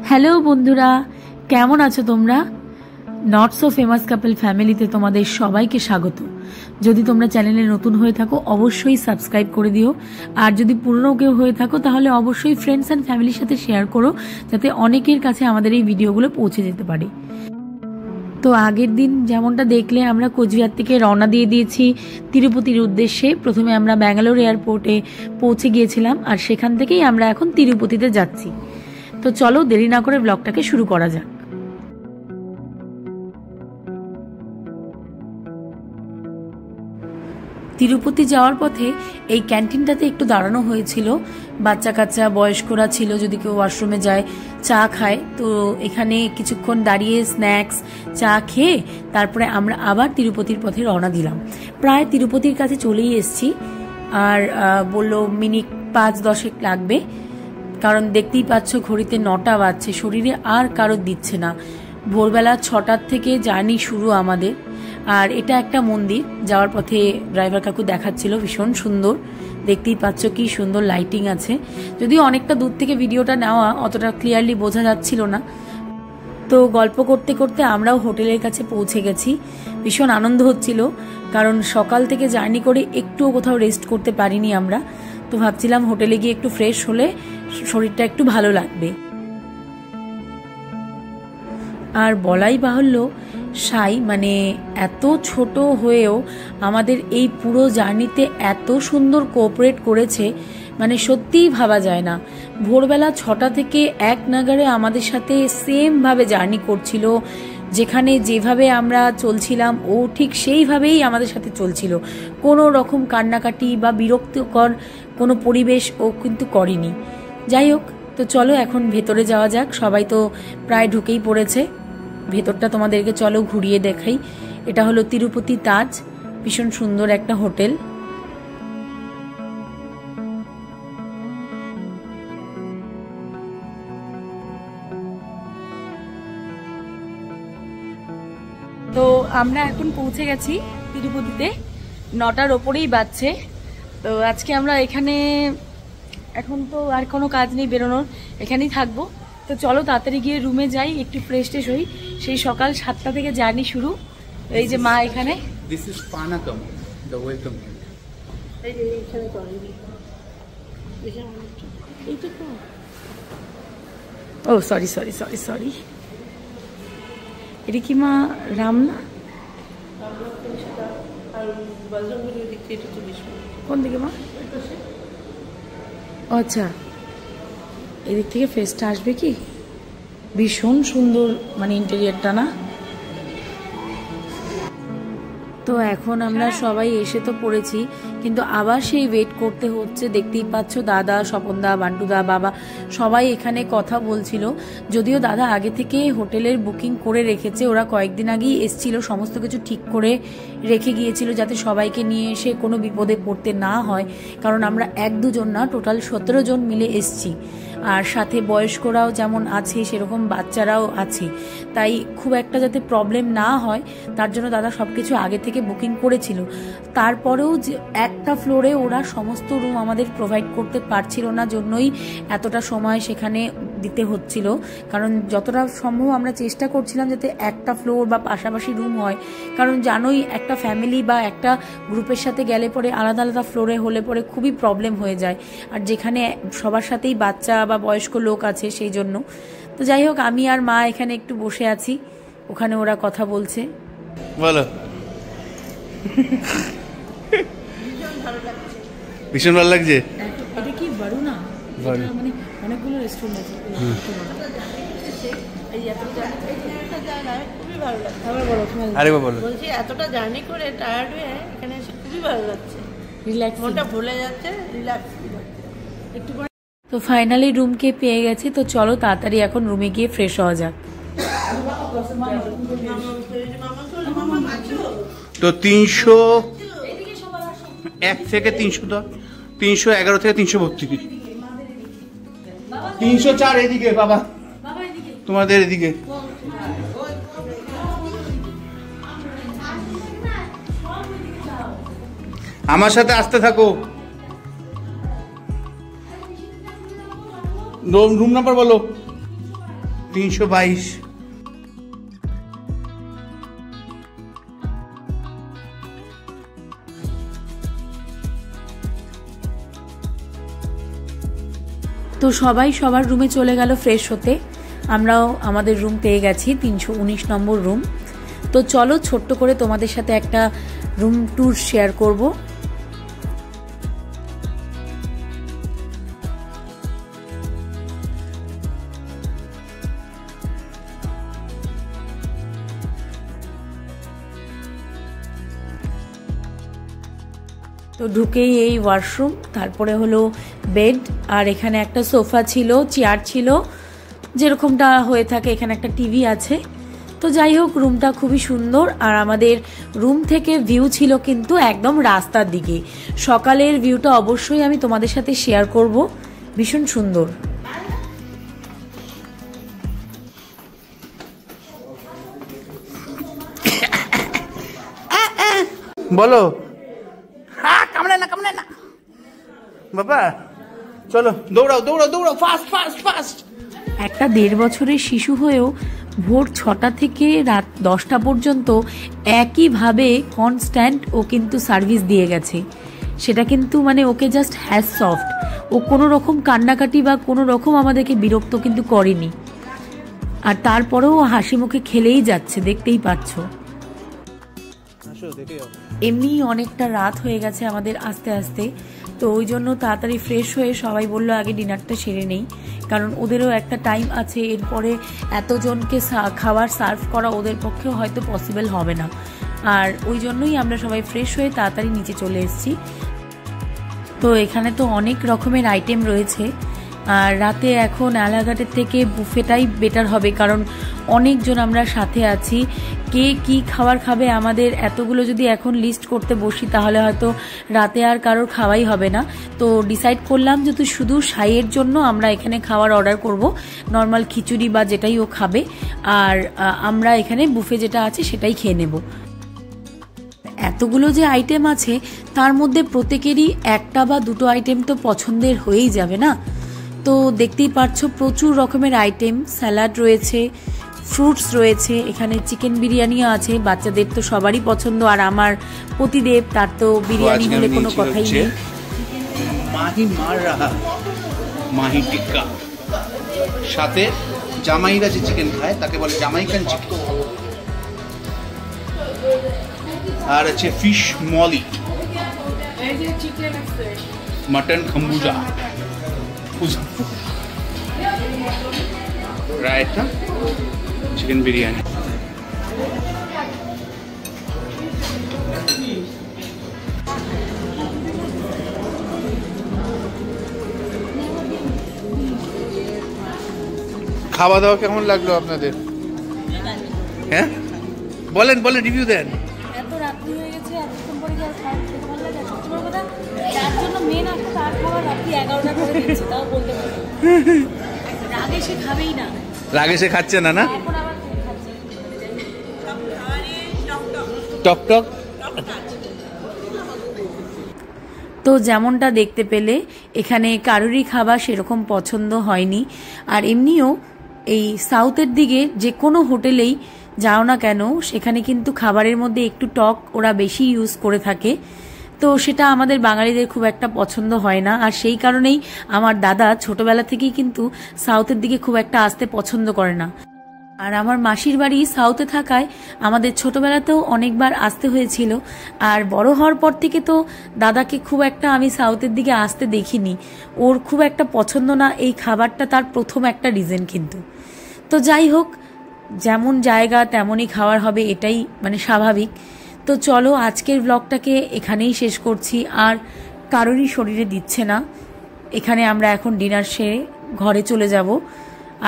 Hello বন্ধুরা, কেমন আছো তোমরা? নট সো ফেমাস কাপল ফ্যামিলিতে তোমাদের সবাইকে স্বাগত। যদি তোমরা চ্যানেলে নতুন হয়ে থাকো অবশ্যই সাবস্ক্রাইব করে দিও, আর যদি পুরনো কেউ হয়ে থাকো তাহলে অবশ্যই ফ্রেন্ডস অ্যান্ড ফ্যামিলির সাথে শেয়ার করো, যাতে অনেকের কাছে আমাদের এই ভিডিওগুলো পৌঁছে যেতে পারে। তো আগের দিন যেমনটা দেখলে আমরা কোচবিহার থেকে রওনা দিয়ে দিয়েছি তিরুপতির উদ্দেশ্যে। প্রথমে আমরা ব্যাঙ্গালোর এয়ারপোর্টে পৌঁছে গিয়েছিলাম, আর সেখান থেকেই আমরা এখন তিরুপতিতে যাচ্ছি। তো চলো দেরি না করে ব্লগটাকে শুরু করা যাক। তিরুপতি যাওয়ার পথে এই ক্যান্টিনটাতে একটু দাঁড়ানো হয়েছিল। বাচ্চা কাচ্চা বয়স্করা ছিল, যদি কেউ ওয়াশরুমে যায় চা খায়, তো এখানে কিছুক্ষণ দাঁড়িয়ে স্ন্যাক্স চা খেয়ে তারপরে আমরা আবার তিরুপতির পথে রওনা দিলাম। প্রায় তিরুপতির কাছে চলেই এসেছি, আর বললো মিনিট 5-10 লাগবে, কারণ দেখতেই পাচ্ছ ঘড়িতে 9টা বাজছে, শরীরে আর কারোর দিচ্ছে না। ভোরবেলা 6টার থেকে জার্নি শুরু আমাদের। আর এটা একটা মন্দির, যাওয়ার পথে ড্রাইভার কাকু দেখাচ্ছিল, ভীষণ সুন্দর, দেখতেই পাচ্ছ কি সুন্দর লাইটিং আছে। যদিও অনেকটা দূর থেকে ভিডিওটা নেওয়া, অতটা ক্লিয়ারলি বোঝা যাচ্ছিল না। তো গল্প করতে করতে আমরাও হোটেলের কাছে পৌঁছে গেছি। ভীষণ আনন্দ হচ্ছিল, কারণ সকাল থেকে জার্নি করে একটুও কোথাও রেস্ট করতে পারিনি আমরা। তো ভাবছিলাম হোটেলে গিয়ে একটু ফ্রেশ হলে শরীরটা একটু ভালো লাগবে। আর বলাই বাহুল্য, সাই মানে এত ছোট হয়েও আমাদের এই পুরো জার্নিতে এত সুন্দর কোঅপারেট করেছে, মানে সত্যিই ভাবা যায় না। ভোরবেলা 6টা থেকে এক নাগারে আমাদের সাথে সেমভাবে জার্নি করছিল। যেখানে যেভাবে আমরা চলছিলাম ও ঠিক সেইভাবেই আমাদের সাথে চলছিল। কোনো রকম কান্নাকাটি বা বিরক্তিকর কোনো পরিবেশ ও কিন্তু করেনি। যাই হোক, তো চলো এখন ভেতরে যাওয়া যাক। সবাই তো প্রায় ঢুকেই পড়েছে। ভেতরটা তোমাদেরকে চলো ঘুরিয়ে দেখাই। এটা হলো তিরুপতি তাজ, ভীষণ সুন্দর একটা হোটেল। তো আমরা এখন পৌঁছে গেছি তিরুপতিতে, 9টার ওপরেই বাজছে। তো আজকে আমরা এখানে, এখন তো আর কোনো কাজ নেই বেরোনোর, এখানেই থাকবো। তো চলো তাড়াতাড়ি গিয়ে রুমে যাই, একটু ফ্রেশ ট্রেশ হই। সেই সকাল 7টা থেকে জার্নি শুরু। এই যে মা এখানে, This is Panakam, the welcome. ও সরি সরি সরি সরি, এটা কি মা রাম না? কোন দিকে মা? আচ্ছা, এদিক থেকে ফেসটা আসবে কি? ভীষণ সুন্দর মানে ইন্টেরিয়ারটা না? তো এখন আমরা সবাই এসে তো পড়েছি, কিন্তু আবার সেই ওয়েট করতে হচ্ছে। দেখতেই পাচ্ছ দাদা, স্বপনদা, বান্টুদা, বাবা সবাই এখানে কথা বলছিল। যদিও দাদা আগে থেকে হোটেলের বুকিং করে রেখেছে, ওরা কয়েকদিন আগেই এসছিল, সমস্ত কিছু ঠিক করে রেখে গিয়েছিল যাতে সবাইকে নিয়ে এসে কোনো বিপদে পড়তে না হয়। কারণ আমরা 1-2 জন না, টোটাল 17 জন মিলে এসছি। আর সাথে বয়স্করাও যেমন আছে সেরকম বাচ্চারাও আছে, তাই খুব একটা যাতে প্রবলেম না হয় তার জন্য দাদা সব কিছু আগে থেকে বুকিং করেছিল। তারপরেও যে একটা ফ্লোরে ওরা সমস্ত রুম আমাদের প্রোভাইড করতে পারছিল না, জন্যই এতটা সময় সেখানে দিতে হচ্ছিল। কারণ যতটা সম্ভব আমরা চেষ্টা করছিলাম যাতে একটা ফ্লোর বা পাশাপাশি রুম হয়, কারণ জানোই একটা ফ্যামিলি বা একটা গ্রুপের সাথে গেলে পরে আলাদা আলাদা ফ্লোরে হলে পরে খুবই প্রবলেম হয়ে যায়। আর যেখানে সবার সাথেই বাচ্চা বা বয়স্ক লোক আছে সেই জন্য। তো যাই হোক, আমি আর মা এখানে একটু বসে আছি, ওখানে ওরা কথা বলছে। বলো। ভীষণ ভালো লাগছে। এটা কি বারু না? বারু। মানে অনেকগুলো রেস্টুরেন্ট আছে। আরেকবার বলো। বলছি এতটা জার্নি করে টায়ার্ড হয়ে এখানে এসে খুবই ভালো লাগছে, রিল্যাক্স, মনটা ভুলে যাচ্ছে, রিল্যাক্স একটু। তো ফাইনালি রুমকে পেয়ে গেছি। তো চলো তাড়াতাড়ি এখন রুমে গিয়ে ফ্রেশ হওয়া যাক। তো 301 থেকে 310, 311 থেকে 332, 304 এদিকে বাবা, তোমাদের এদিকে। আমার সাথে আসতে থাকো। রুম নাম্বার বলো। 322। তো সবাই সবার রুমে চলে গেল ফ্রেশ হতে। আমরাও আমাদের রুম পেয়ে গেছি, 319 নম্বর রুম। তো চলো ছোট্ট করে তোমাদের সাথে একটা রুম ট্যুর শেয়ার করব। তো ঢুকেই এই ওয়াশরুম, তারপরে হলো বেড, আর এখানে একটা সোফা ছিল, চেয়ার ছিল, যেরকমটা হয়ে থাকে। এখানে একটা টিভি আছে। তো যাই হোক, রুমটা খুবই সুন্দর। আর আমাদের রুম থেকে ভিউ ছিল কিন্তু একদম রাস্তার দিকে। সকালের ভিউটা অবশ্যই আমি তোমাদের সাথে শেয়ার করব, ভীষণ সুন্দর। বলো। কামড়ে না বাবা, চলো দৌড়াও ফাস্ট ফাস্ট ফাস্ট। একটা 1.5 বছরের শিশু হয়েও ভোর 6টা থেকে রাত 10টা পর্যন্ত একইভাবে কনস্ট্যান্ট ও কিন্তু সার্ভিস দিয়ে গেছে। সেটা কিন্তু মানে ওকে জাস্ট হ্যাজ সফট। ও কোনো রকম কান্নাকাটি বা কোনো রকম আমাদেরকে বিরক্ত কিন্তু করেনি। আর তারপরেও হাসি মুখে খেলেই যাচ্ছে, দেখতেই পাচ্ছ। এমনি অনেকটা রাত হয়ে গেছে আমাদের আস্তে আস্তে। তো ওই জন্য তাড়াতাড়ি ফ্রেশ হয়ে সবাই বললো আগে ডিনারটা সেরে নেই, কারণ ওদেরও একটা টাইম আছে। এরপরে এতজনকে খাবার সার্ভ করা ওদের পক্ষেও হয়তো পসিবল হবে না। আর ওই জন্যই আমরা সবাই ফ্রেশ হয়ে তাড়াতাড়ি নিচে চলে এসেছি। তো এখানে তো অনেক রকমের আইটেম রয়েছে। আর রাতে এখন আলাঘাটের থেকে বুফেটাই বেটার হবে, কারণ অনেকজন আমরা সাথে আছি। কে কি খাবার খাবে, আমাদের এতগুলো যদি এখন লিস্ট করতে বসি তাহলে হয়তো রাতে আর কারোর খাওয়াই হবে না। তো ডিসাইড করলাম যে শুধু সাইয়ের জন্য আমরা এখানে খাবার অর্ডার করব, নর্মাল খিচুড়ি বা যেটাই ও খাবে। আর আমরা এখানে বুফে যেটা আছে সেটাই খেয়ে নেব। এতগুলো যে আইটেম আছে তার মধ্যে প্রত্যেকেরই একটা বা দুটো আইটেম তো পছন্দের হয়েই যাবে না। তো দেখতেই পাচ্ছ প্রচুর রকমের আইটেম, স্যালাড রয়েছে, ফ্রুটস রয়েছে, এখানে চিকেন বিরিয়ানিও আছে। বাচ্চাদের তো সবারই পছন্দ, আর আমার পতিদেব, তার তো বিরিয়ানি হলে কোনো কথাই নেই। মাহি টিক্কা, সাথে জামাইরা যে চিকেন খায় তাকে বলে জামাইকান চিকেন। আর আছে ফিশ মলি, মটন খম্বুজা, রায়তা, চিকেন বিরিয়ানি। খাওয়া দাওয়া কেমন লাগলো আপনাদের? হ্যাঁ বলেন রিভিউ দেন। এত রাত্রি হয়ে গেছে, এতক্ষণ পরে যা খাবার খেতে ভালো লাগে। সত্যি বড় কথা, তার জন্য মেন একটা তার খাবার রাত্রি 11টা করে দিচ্ছে, তাও বলতে পারি। রাগে সে খাবেই না, রাগে সে খাচ্ছে না। এখন আবার খাচ্ছে টক টক। তো যেমনটা দেখতে পেলে এখানে কারোরই খাবার সেরকম পছন্দ হয়নি। আর এমনিও এই সাউথের দিকে যে কোনো হোটেলেই যাও না কেন, সেখানে কিন্তু খাবারের মধ্যে একটু টক ওরা বেশি ইউজ করে থাকে। তো সেটা আমাদের বাঙালিদের খুব একটা পছন্দ হয় না। আর সেই কারণেই আমার দাদা ছোটবেলা থেকেই কিন্তু সাউথের দিকে খুব একটা আসতে পছন্দ করে না। আর আমার মাসির বাড়ি সাউথে থাকায় আমাদের ছোটবেলাতেও অনেকবার আসতে হয়েছিল। আর বড় হওয়ার পর থেকে তো দাদাকে খুব একটা আমি সাউথের দিকে আসতে দেখিনি। ওর খুব একটা পছন্দ না এই খাবারটা, তার প্রথম একটা রিজন কিন্তু। তো যাই হোক, যেমন জায়গা তেমনই খাবার হবে, এটাই মানে স্বাভাবিক। তো চলো আজকের ব্লগটাকে এখানেই শেষ করছি। আর কারোরই শরীরে দিচ্ছে না। এখানে আমরা এখন ডিনার সেরে ঘরে চলে যাব।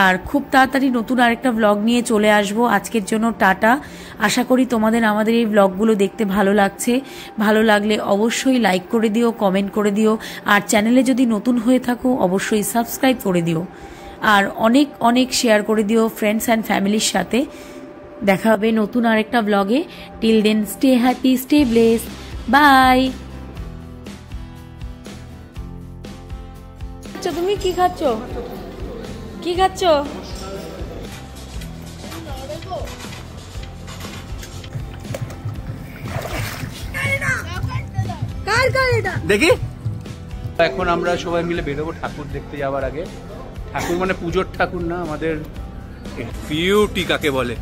আর খুব তাড়াতাড়ি নতুন আরেকটা ব্লগ নিয়ে চলে আসব। আজকের জন্য টাটা। আশা করি তোমাদের আমাদের এই ব্লগগুলো দেখতে ভালো লাগছে। ভালো লাগলে অবশ্যই লাইক করে দিও, কমেন্ট করে দিও। আর চ্যানেলে যদি নতুন হয়ে থাকো অবশ্যই সাবস্ক্রাইব করে দিও। আর অনেক অনেক শেয়ার করে দিও ফ্রেন্ডস অ্যান্ড ফ্যামিলির সাথে। দেখা হবে নতুন আরেকটা ব্লগে। Till then stay happy, stay bless, bye. তুমি কি খাচ্ছ? দেখি এখন আমরা সবাই মিলে বেরোবো ঠাকুর দেখতে যাওয়ার আগে। ঠাকুর মানে পুজোর ঠাকুর না, আমাদের বিউটি কাকে বলে।